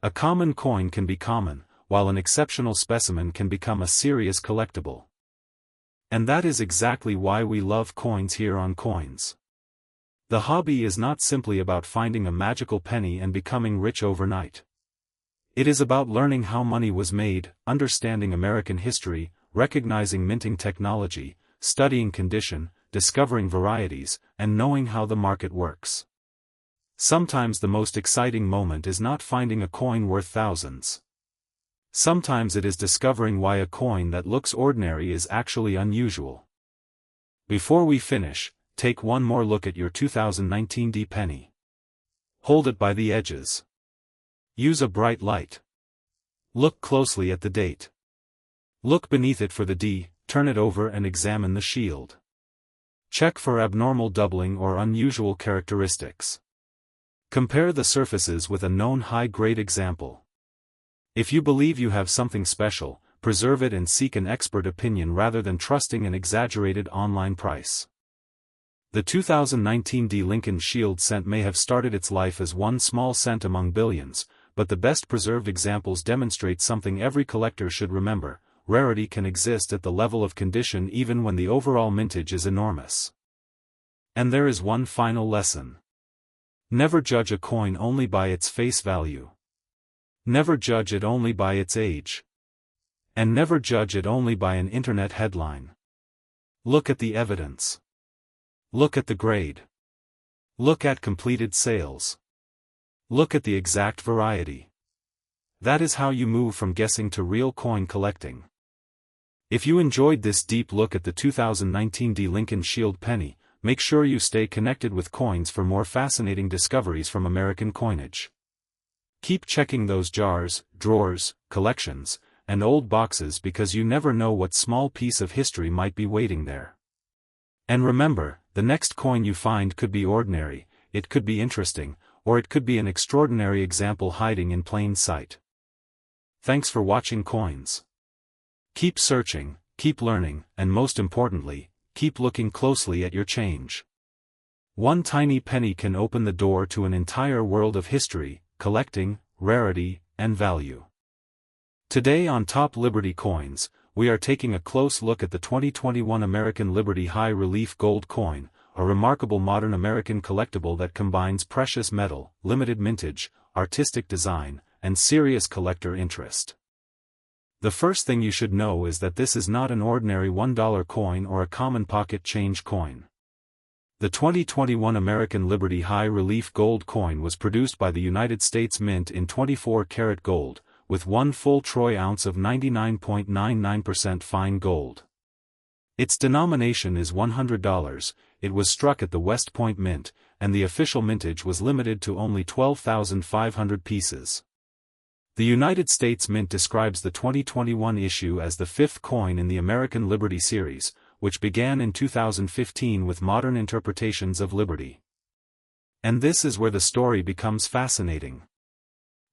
A common coin can be common, while an exceptional specimen can become a serious collectible. And that is exactly why we love coins here on Coins. The hobby is not simply about finding a magical penny and becoming rich overnight. It is about learning how money was made, understanding American history, recognizing minting technology, studying condition, discovering varieties, and knowing how the market works. Sometimes the most exciting moment is not finding a coin worth thousands. Sometimes it is discovering why a coin that looks ordinary is actually unusual. Before we finish, take one more look at your 2019 D penny. Hold it by the edges. Use a bright light. Look closely at the date. Look beneath it for the D, turn it over and examine the shield. Check for abnormal doubling or unusual characteristics. Compare the surfaces with a known high-grade example. If you believe you have something special, preserve it and seek an expert opinion rather than trusting an exaggerated online price. The 2019 D Lincoln Shield cent may have started its life as one small cent among billions, but the best preserved examples demonstrate something every collector should remember: rarity can exist at the level of condition even when the overall mintage is enormous. And there is one final lesson. Never judge a coin only by its face value. Never judge it only by its age. And never judge it only by an internet headline. Look at the evidence. Look at the grade. Look at completed sales. Look at the exact variety. That is how you move from guessing to real coin collecting. If you enjoyed this deep look at the 2019 D Lincoln Shield penny, make sure you stay connected with coins for more fascinating discoveries from American coinage. Keep checking those jars, drawers, collections, and old boxes because you never know what small piece of history might be waiting there. And remember, the next coin you find could be ordinary, it could be interesting, or it could be an extraordinary example hiding in plain sight. Thanks for watching Coins. Keep searching, keep learning, and most importantly, keep looking closely at your change. One tiny penny can open the door to an entire world of history, collecting, rarity, and value. Today on Top Liberty Coins, we are taking a close look at the 2021 American Liberty High Relief Gold Coin, a remarkable modern American collectible that combines precious metal, limited mintage, artistic design, and serious collector interest. The first thing you should know is that this is not an ordinary $1 coin or a common pocket change coin. The 2021 American Liberty High Relief Gold Coin was produced by the United States Mint in 24-karat gold, with 1 full troy ounce of 99.99% fine gold. Its denomination is $100, it was struck at the West Point Mint, and the official mintage was limited to only 12,500 pieces. The United States Mint describes the 2021 issue as the 5th coin in the American Liberty series, which began in 2015 with modern interpretations of liberty. And this is where the story becomes fascinating.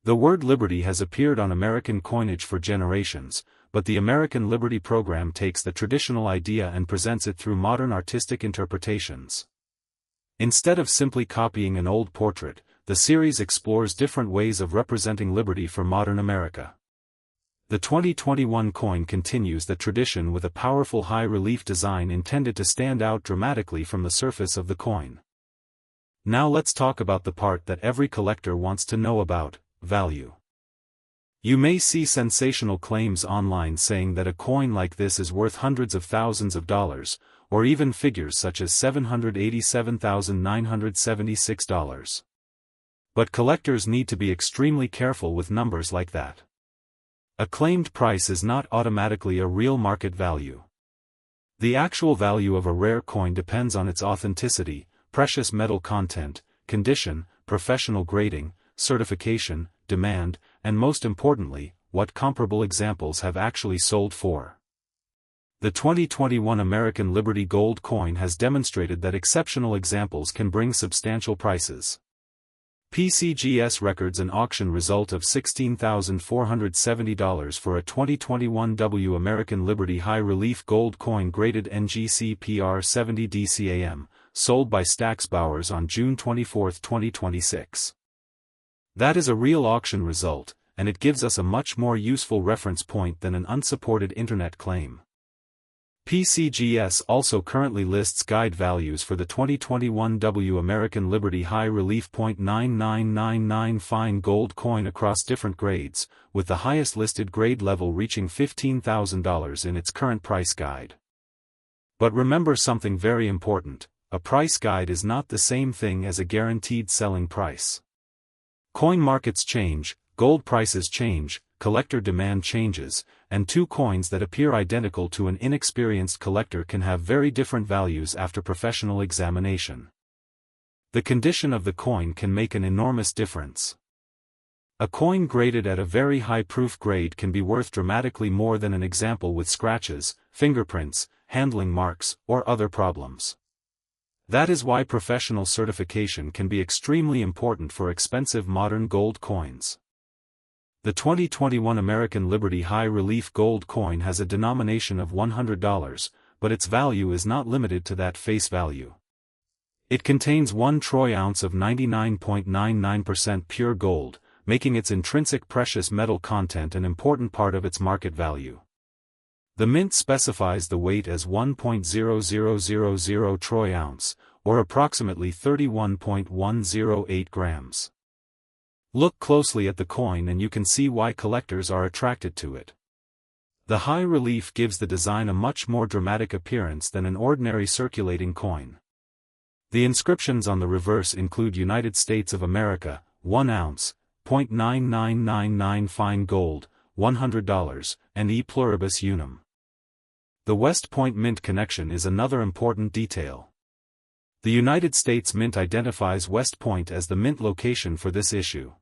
The word liberty has appeared on American coinage for generations, but the American Liberty Program takes the traditional idea and presents it through modern artistic interpretations. Instead of simply copying an old portrait, the series explores different ways of representing liberty for modern America. The 2021 coin continues the tradition with a powerful high-relief design intended to stand out dramatically from the surface of the coin. Now let's talk about the part that every collector wants to know about: value. You may see sensational claims online saying that a coin like this is worth hundreds of thousands of dollars, or even figures such as $787,976. But collectors need to be extremely careful with numbers like that. A claimed price is not automatically a real market value. The actual value of a rare coin depends on its authenticity, precious metal content, condition, professional grading, certification, demand, and most importantly, what comparable examples have actually sold for. The 2021 American Liberty Gold Coin has demonstrated that exceptional examples can bring substantial prices. PCGS records an auction result of $16,470 for a 2021 W American Liberty High Relief Gold Coin graded NGC PR70 DCAM, sold by Stax Bowers on June 24, 2026. That is a real auction result, and it gives us a much more useful reference point than an unsupported internet claim. PCGS also currently lists guide values for the 2021 W American Liberty High Relief .9999 fine gold coin across different grades, with the highest listed grade level reaching $15,000 in its current price guide. But remember something very important: a price guide is not the same thing as a guaranteed selling price. Coin markets change, gold prices change, collector demand changes, and two coins that appear identical to an inexperienced collector can have very different values after professional examination. The condition of the coin can make an enormous difference. A coin graded at a very high proof grade can be worth dramatically more than an example with scratches, fingerprints, handling marks, or other problems. That is why professional certification can be extremely important for expensive modern gold coins. The 2021 American Liberty High Relief Gold coin has a denomination of $100, but its value is not limited to that face value. It contains 1 troy ounce of 99.99% pure gold, making its intrinsic precious metal content an important part of its market value. The mint specifies the weight as 1.0000 troy ounce, or approximately 31.108 grams. Look closely at the coin and you can see why collectors are attracted to it. The high relief gives the design a much more dramatic appearance than an ordinary circulating coin. The inscriptions on the reverse include United States of America, 1 ounce, .9999 fine gold, $100, and E pluribus unum. The West Point Mint connection is another important detail. The United States Mint identifies West Point as the mint location for this issue.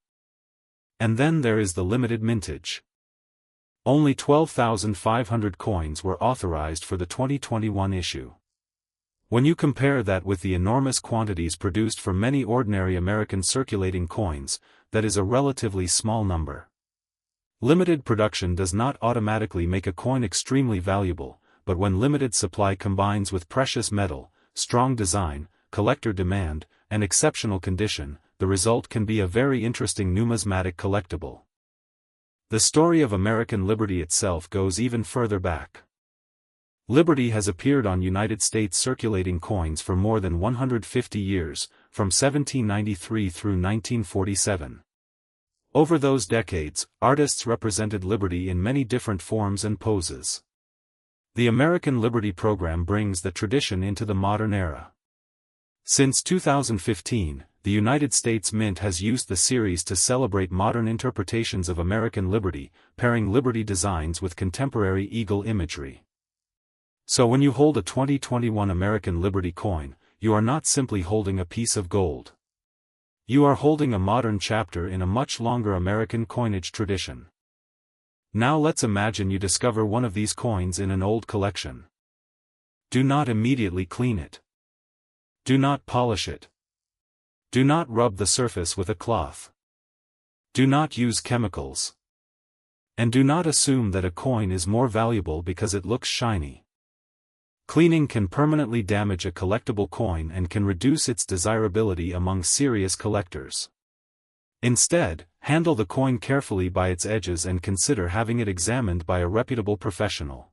And then there is the limited mintage. Only 12,500 coins were authorized for the 2021 issue. When you compare that with the enormous quantities produced for many ordinary American circulating coins, that is a relatively small number. Limited production does not automatically make a coin extremely valuable, but when limited supply combines with precious metal, strong design, collector demand, and exceptional condition, the result can be a very interesting numismatic collectible. The story of American Liberty itself goes even further back. Liberty has appeared on United States circulating coins for more than 150 years, from 1793 through 1947. Over those decades, artists represented liberty in many different forms and poses. The American Liberty Program brings the tradition into the modern era. Since 2015, the United States Mint has used the series to celebrate modern interpretations of American liberty, pairing liberty designs with contemporary eagle imagery. So when you hold a 2021 American Liberty coin, you are not simply holding a piece of gold. You are holding a modern chapter in a much longer American coinage tradition. Now let's imagine you discover one of these coins in an old collection. Do not immediately clean it. Do not polish it. Do not rub the surface with a cloth. Do not use chemicals. And do not assume that a coin is more valuable because it looks shiny. Cleaning can permanently damage a collectible coin and can reduce its desirability among serious collectors. Instead, handle the coin carefully by its edges and consider having it examined by a reputable professional.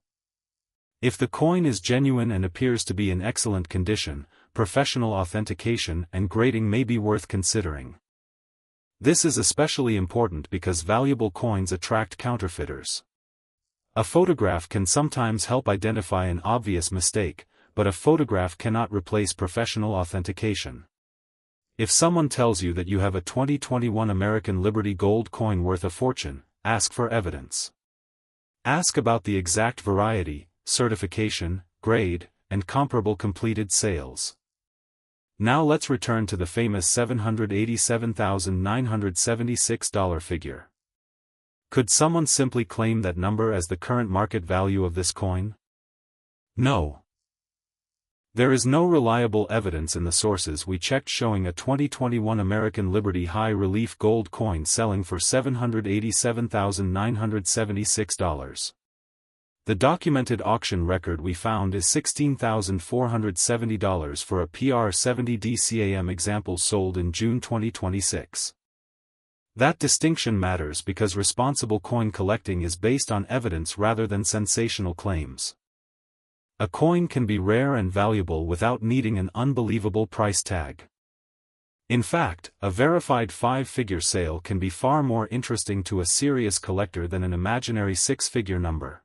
If the coin is genuine and appears to be in excellent condition, professional authentication and grading may be worth considering. This is especially important because valuable coins attract counterfeiters. A photograph can sometimes help identify an obvious mistake, but a photograph cannot replace professional authentication. If someone tells you that you have a 2021 American Liberty gold coin worth a fortune, ask for evidence. Ask about the exact variety, certification, grade, and comparable completed sales. Now let's return to the famous $787,976 figure. Could someone simply claim that number as the current market value of this coin? No. There is no reliable evidence in the sources we checked showing a 2021 American Liberty High Relief gold coin selling for $787,976. The documented auction record we found is $16,470 for a PR70 DCAM example sold in June 2026. That distinction matters because responsible coin collecting is based on evidence rather than sensational claims. A coin can be rare and valuable without needing an unbelievable price tag. In fact, a verified 5-figure sale can be far more interesting to a serious collector than an imaginary 6-figure number.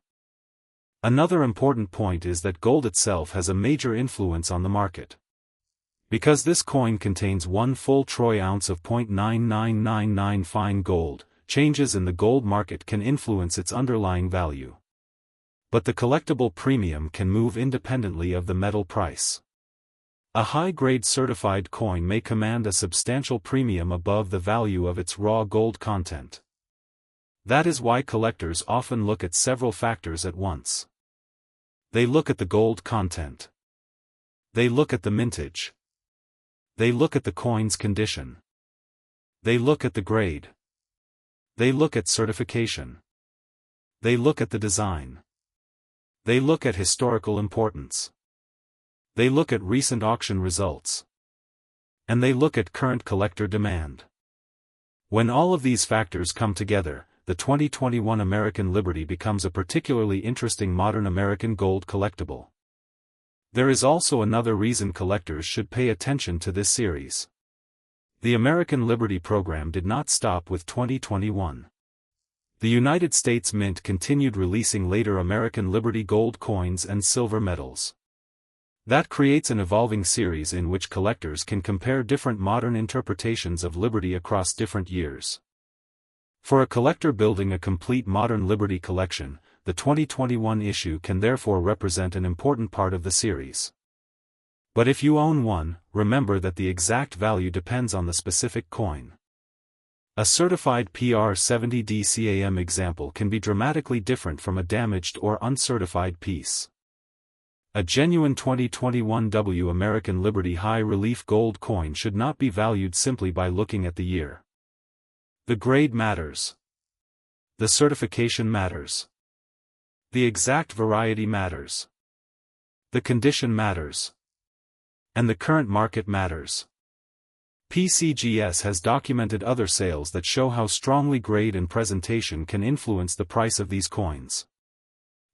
Another important point is that gold itself has a major influence on the market. Because this coin contains 1 full troy ounce of 0.9999 fine gold, changes in the gold market can influence its underlying value. But the collectible premium can move independently of the metal price. A high-grade certified coin may command a substantial premium above the value of its raw gold content. That is why collectors often look at several factors at once. They look at the gold content. They look at the mintage. They look at the coin's condition. They look at the grade. They look at certification. They look at the design. They look at historical importance. They look at recent auction results. And they look at current collector demand. When all of these factors come together, the 2021 American Liberty becomes a particularly interesting modern American gold collectible. There is also another reason collectors should pay attention to this series. The American Liberty program did not stop with 2021. The United States Mint continued releasing later American Liberty gold coins and silver medals. That creates an evolving series in which collectors can compare different modern interpretations of Liberty across different years. For a collector building a complete modern Liberty collection, the 2021 issue can therefore represent an important part of the series. But if you own one, remember that the exact value depends on the specific coin. A certified PR70 DCAM example can be dramatically different from a damaged or uncertified piece. A genuine 2021 W American Liberty high-relief gold coin should not be valued simply by looking at the year. The grade matters. The certification matters. The exact variety matters. The condition matters. And the current market matters. PCGS has documented other sales that show how strongly grade and presentation can influence the price of these coins.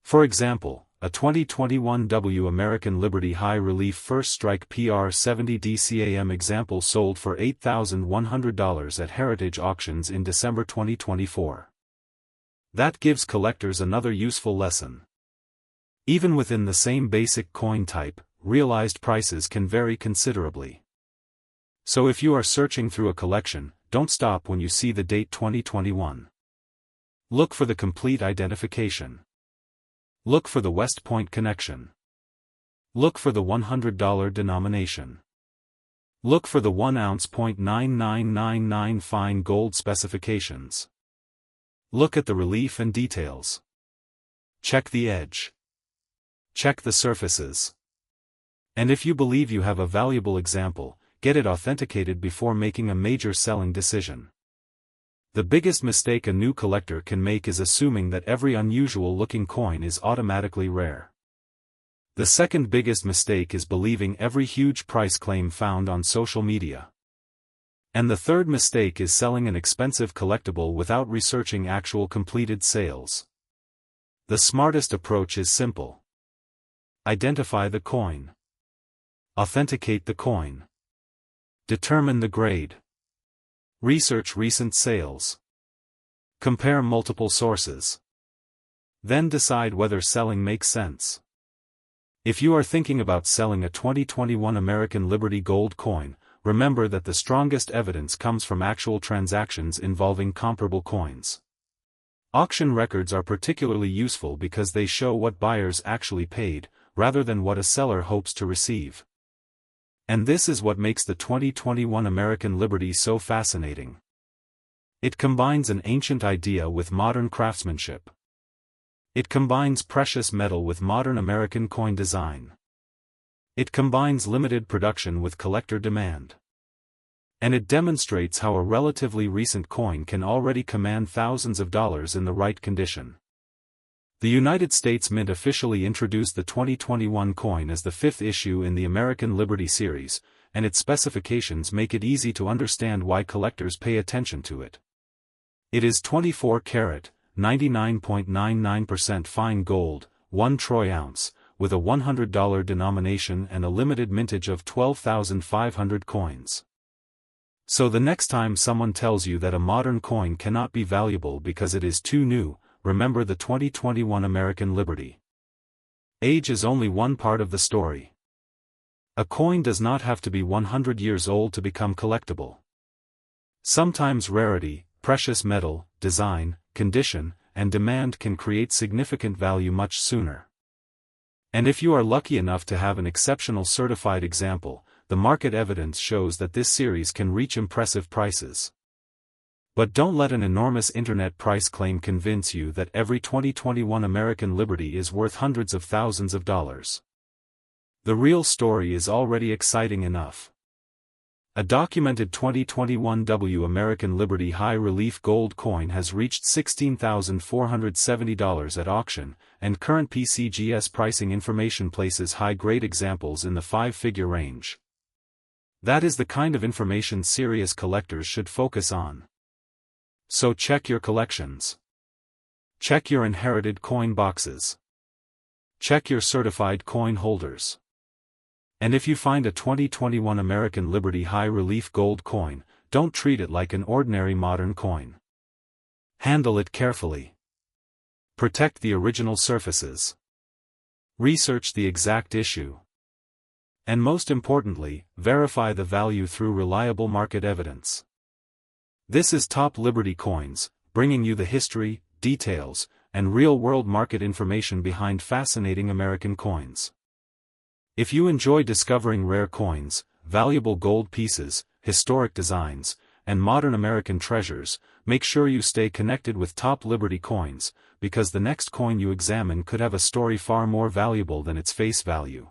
For example, a 2021 W American Liberty High Relief First Strike PR70 DCAM example sold for $8,100 at Heritage Auctions in December 2024. That gives collectors another useful lesson. Even within the same basic coin type, realized prices can vary considerably. So if you are searching through a collection, don't stop when you see the date 2021. Look for the complete identification. Look for the West Point connection. Look for the $100 denomination. Look for the 1 ounce .9999 fine gold specifications. Look at the relief and details. Check the edge. Check the surfaces. And if you believe you have a valuable example, get it authenticated before making a major selling decision. The biggest mistake a new collector can make is assuming that every unusual-looking coin is automatically rare. The second biggest mistake is believing every huge price claim found on social media. And the third mistake is selling an expensive collectible without researching actual completed sales. The smartest approach is simple. Identify the coin. Authenticate the coin. Determine the grade. Research recent sales. Compare multiple sources. Then decide whether selling makes sense. If you are thinking about selling a 2021 American Liberty gold coin, remember that the strongest evidence comes from actual transactions involving comparable coins. Auction records are particularly useful because they show what buyers actually paid, rather than what a seller hopes to receive. And this is what makes the 2021 American Liberty so fascinating. It combines an ancient idea with modern craftsmanship. It combines precious metal with modern American coin design. It combines limited production with collector demand. And it demonstrates how a relatively recent coin can already command thousands of dollars in the right condition. The United States Mint officially introduced the 2021 coin as the 5th issue in the American Liberty series, and its specifications make it easy to understand why collectors pay attention to it. It is 24 karat, 99.99% fine gold, 1 troy ounce, with a $100 denomination and a limited mintage of 12,500 coins. So the next time someone tells you that a modern coin cannot be valuable because it is too new, remember the 2021 American Liberty. Age is only one part of the story. A coin does not have to be 100 years old to become collectible. Sometimes rarity, precious metal, design, condition, and demand can create significant value much sooner. And if you are lucky enough to have an exceptional certified example, the market evidence shows that this series can reach impressive prices. But don't let an enormous internet price claim convince you that every 2021 American Liberty is worth hundreds of thousands of dollars. The real story is already exciting enough. A documented 2021 American Liberty high-relief gold coin has reached $16,470 at auction, and current PCGS pricing information places high-grade examples in the five-figure range. That is the kind of information serious collectors should focus on. So check your collections. Check your inherited coin boxes. Check your certified coin holders. And if you find a 2021 American Liberty high-relief gold coin, don't treat it like an ordinary modern coin. Handle it carefully. Protect the original surfaces. Research the exact issue. And most importantly, verify the value through reliable market evidence. This is Top Liberty Coins, bringing you the history, details, and real-world market information behind fascinating American coins. If you enjoy discovering rare coins, valuable gold pieces, historic designs, and modern American treasures, make sure you stay connected with Top Liberty Coins, because the next coin you examine could have a story far more valuable than its face value.